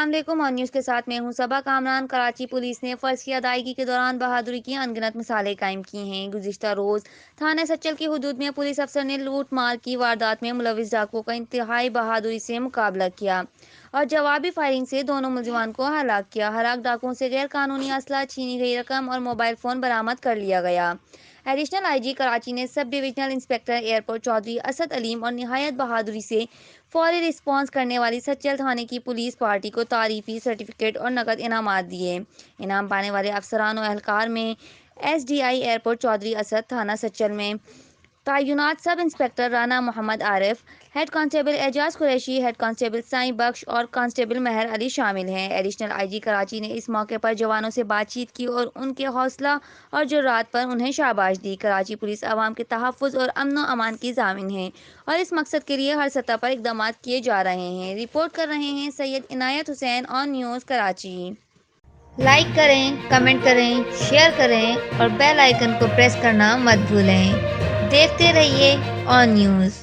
अस्सलाम वालेकुम। और न्यूज़ के साथ मैं हूं सबा कामरान। कराची पुलिस ने फ़र्ज़ की अदायगी के दौरान बहादुरी की अनगिनत मिसालें कायम की हैं। गुज़िश्ता रोज़ थाना सच्चल की हदूद में पुलिस अफसर ने लूट मार की वारदात में मुलविस डाकुओं का इंतहाई बहादुरी से मुकाबला किया और जवाबी फायरिंग से दोनों मुलजमान को हलाक किया। हलाक डाकुओं से गैर कानूनी असला, छीनी गई रकम और मोबाइल फ़ोन बरामद कर लिया गया। एडिशनल आईजी कराची ने sub divisional inspector airport Chaudhary Asad Aleem और निहायत बहादुरी से फौरी रिस्पॉन्स करने वाली सच्चल थाने की पुलिस पार्टी को तारीफी सर्टिफिकेट और नकद इनामात दिए। इनाम पाने वाले अफसरान और एहलकार में एसडीआई एयरपोर्ट चौधरी असद, थाना सच्चल में तैनात sub inspector Rana Mohammad Arif, head constable Ejaz Qureshi, head constable Sain Bakhsh और कांस्टेबल महर अली शामिल हैं। एडिशनल आईजी कराची ने इस मौके पर जवानों से बातचीत की और उनके हौसला और जुर्रात पर उन्हें शाबाश दी। कराची पुलिस आवाम के तहफ़्फ़ुज़ और अमन व अमान की ज़ामिन है और इस मकसद के लिए हर सतह पर इक़दाम किए जा रहे हैं। रिपोर्ट कर रहे हैं Syed Inayat Hussain on news Karachi. Like करें, कमेंट करें, शेयर करें और बेल आइकन को प्रेस करना मत भूलें। देखते रहिए ऑन न्यूज़।